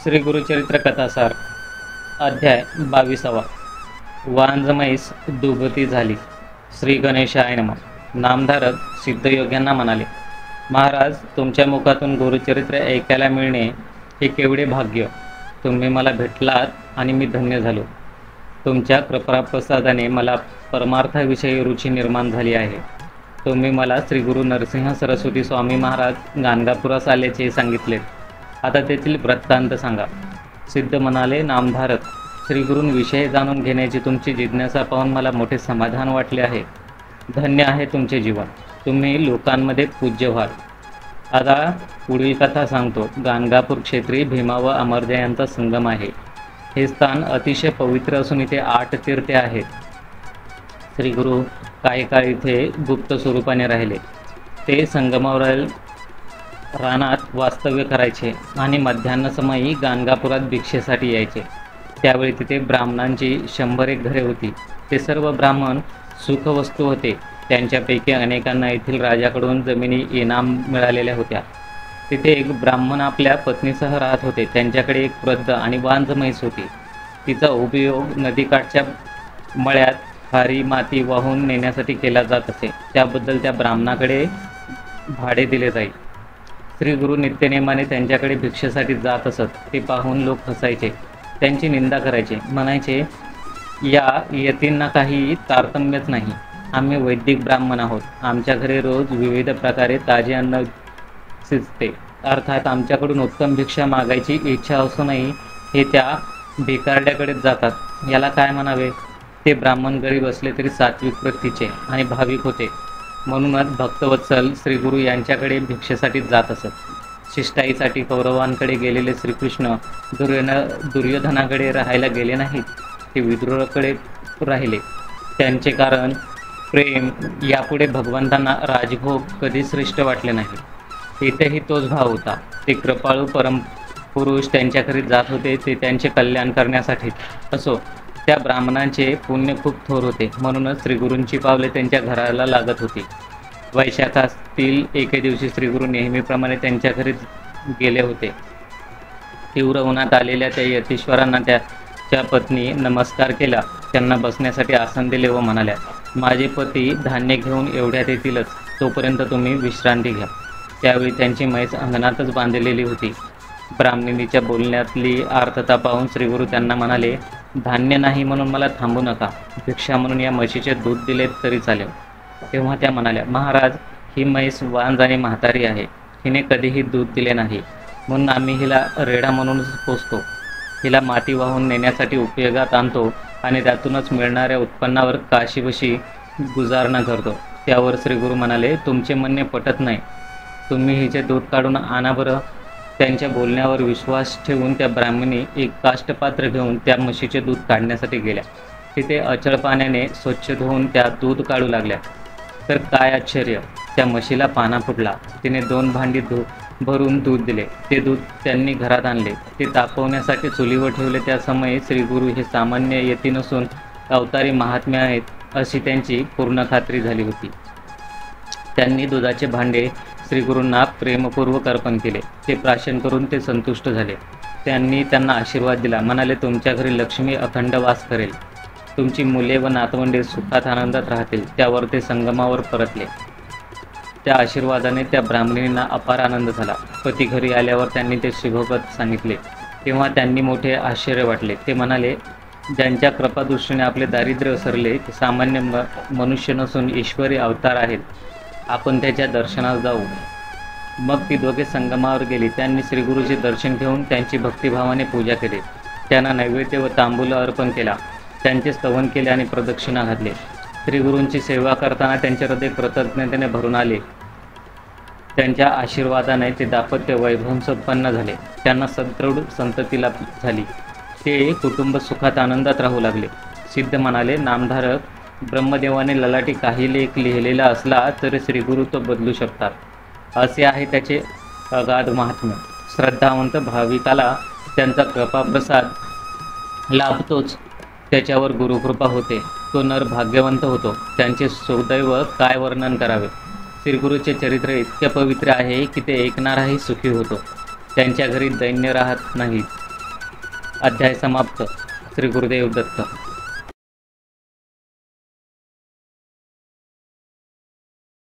श्री गुरुचरित्र कथासार अध्याय 22वा वांजमैस दुभती झाली. श्री गणेशाय नमः. नामधारक सिद्धयोग्यांना म्हणाले, महाराज, तुमच्या मुखातून गुरुचरित्र ऐकायला मिळणे हे केवढे भाग्य. तुम्ही मला भेटलात आणि मी धन्य झालो. तुमच्या कृपाप्रसादाने मला परमार्थाविषयी रुची निर्माण झाली आहे. तुम्ही मला श्री गुरु नरसिंह सरस्वती स्वामी महाराज गाणगापुरास आल्याचे सांगितले. आता तेथील वृत्तांत सांगा. सिद्ध म्हणाले, नामधारक, श्रीगुरूंविषयी जाणून घेण्याची तुमची जिज्ञासा पाहून मला मोठे समाधान वाटले आहे. धन्य आहे तुमचे जीवन. तुम्ही लोकांमध्ये पूज्य व्हाल. आता पुढील कथा सांगतो. गाणगापूर क्षेत्री भीमा व अमरजा यांचा संगम आहे. हे स्थान अतिशय पवित्र असून इथे 8 तीर्थे आहेत. श्रीगुरू काही काळ इथे गुप्त स्वरूपाने राहिले. ते संगमावरील रानात वास्तव्य करायचे आणि मध्यान्हसमयी गाणगापुरात भिक्षेसाठी यायचे. त्यावेळी तिथे ब्राह्मणांची 101 घरे होती. ते सर्व ब्राह्मण सुखवस्तू होते. त्यांच्यापैकी अनेकांना येथील राजाकडून जमिनी इनाम मिळालेल्या होत्या. तिथे एक ब्राह्मण आपल्या पत्नीसह राहत होते. त्यांच्याकडे एक वृद्ध आणि वांझ म्हैस होती. तिचा उपयोग नदीकाठच्या मळ्यात खारी माती वाहून नेण्यासाठी केला जात असे. त्याबद्दल त्या ब्राह्मणाकडे भाडे दिले जाई. श्री गुरु नित्यनेमाने त्यांच्याकडे भिक्षेसाठी जात असत. ते पाहून लोक हसायचे, त्यांची निंदा करायचे, म्हणायचे, या यतींना काही तारतम्यच नाही. आम्ही वैदिक ब्राह्मण आहोत. आमच्या घरी रोज विविध प्रकारे ताजे अन्न शिजते. अर्थात आमच्याकडून उत्तम भिक्षा मागायची इच्छा असूनही हे त्या भिकारड्याकडेच जातात. याला काय म्हणावे. ते ब्राह्मण गरीब असले तरी सात्विक वृत्तीचे आणि भाविक होते. म्हणूनच भक्तवत्सल श्रीगुरू यांच्याकडे भिक्षेसाठी जात असत. शिष्टाईसाठी कौरवांकडे गेलेले श्रीकृष्ण दुर्योधनाकडे राहायला गेले नाहीत. ते विदुराकडे राहिले. त्यांचे कारण प्रेम. यापुढे भगवंतांना राजभोग कधी श्रेष्ठ वाटले नाही. इथेही तोच भाव होता. ते कृपाळू परमपुरुष त्यांच्या घरी जात होते. ते त्यांचे कल्याण करण्यासाठी. असो, त्या ब्राह्मणांचे पुण्य खूप थोर होते. म्हणूनच श्रीगुरूंची पावले त्यांच्या घराला लागत होती. वैशाखातील एके दिवशी श्रीगुरू नेहमीप्रमाणे त्यांच्या घरी गेले होते. तीव्र उन्हात आलेल्या त्या यतीश्वरांना त्याच्या पत्नी नमस्कार केला. त्यांना बसण्यासाठी आसन दिले व म्हणाल्या, माझे पती धान्य घेऊन एवढ्यात येतीलच. तोपर्यंत तुम्ही विश्रांती घ्या. त्यावेळी त्यांची म्हैस अंगणातच बांधलेली होती. ब्राह्मणीच्या बोलण्यातली आर्थता पाहून श्रीगुरू त्यांना म्हणाले, धान्य नाही म्हणून मला थांबू नका. भिक्षा म्हणून या म्हशीचे दूध दिले तरी चालेल. तेव्हा त्या म्हणाल्या, महाराज, ही म्हैस वांज आणि म्हातारी आहे. हिने कधीही दूध दिले नाही. म्हणून आम्ही हिला रेडा म्हणूनच पोसतो. हिला माती वाहून नेण्यासाठी उपयोगात आणतो आणि त्यातूनच मिळणाऱ्या उत्पन्नावर काशीवशी गुजारणा करतो. त्यावर श्रीगुरू म्हणाले, तुमचे म्हणणे पटत नाही. तुम्ही हिचे दूध काढून आणा बरं. त्यांच्या बोलण्यावर विश्वास ठेवून त्या ब्राह्मणी एक काष्टपात्र घेऊन त्या म्हशीचे दूध काढण्यासाठी गेल्या. तिथे अचळ पाण्याने स्वच्छ धुवून त्या दूध काढू लागल्या. तर काय आश्चर्य, त्या म्हशीला पाना फुटला. तिने 2 भांडी भरून दूध दिले. ते दूध त्यांनी घरात आणले. ते तापवण्यासाठी चुलीवर ठेवले. त्या समयी श्रीगुरू हे सामान्य यती नसून अवतारी महात्म्य आहेत अशी त्यांची पूर्ण खात्री झाली होती. त्यांनी दुधाचे भांडे श्रीगुरूंना प्रेमपूर्वक अर्पण केले. ते प्राशन करून ते संतुष्ट झाले. त्यांनी त्यांना आशीर्वाद दिला. म्हणाले, तुमच्या घरी लक्ष्मी अखंड वास करेल. तुमची मुले व नातवंडे सुखात आनंदात राहतील. त्यावर ते संगमावर परतले. त्या आशीर्वादाने त्या ब्राह्मणींना अपार आनंद झाला. पती घरी आल्यावर त्यांनी ते शुभपद सांगितले. तेव्हा त्यांनी मोठे आश्चर्य वाटले. ते म्हणाले, ज्यांच्या कृपादृष्टीने आपले दारिद्र्य सरले ते सामान्य मनुष्य नसून ईश्वरी अवतार आहेत. आपण त्याच्या दर्शनास जाऊ. मग ती दोघे संगमावर गेली. त्यांनी श्रीगुरूचे दर्शन घेऊन त्यांची भक्तिभावाने पूजा केली. त्यांना नैवेद्य व तांबूल अर्पण केला. त्यांचे स्तवन केले आणि प्रदक्षिणा घातली. श्रीगुरूंची सेवा करताना त्यांचे हृदय कृतज्ञतेने भरून आले. त्यांच्या आशीर्वादाने ते दाम्पत्य वैभवसंपन्न झाले. त्यांना सदृढ संतती लाभ झाली. ते कुटुंब सुखात आनंदात राहू लागले. सिद्ध म्हणाले, नामधारक, ब्रह्मदेवाने ललाटी काही लेख लिहिलेला असला तरी श्रीगुरू तो बदलू शकतात. असे आहे त्याचे अगाध महात्म्य. श्रद्धावंत भाविकाला त्यांचा कृपाप्रसाद लाभतोच. त्याच्यावर गुरुकृपा होते. तो नर भाग्यवंत होतो. त्यांचे सुदैव काय वर्णन करावे. श्रीगुरूचे चरित्र इतके पवित्र आहे की ते ऐकणाराही सुखी होतो. त्यांच्या घरी दैन्य राहत नाही. अध्याय समाप्त. श्री गुरुदेव दत्त.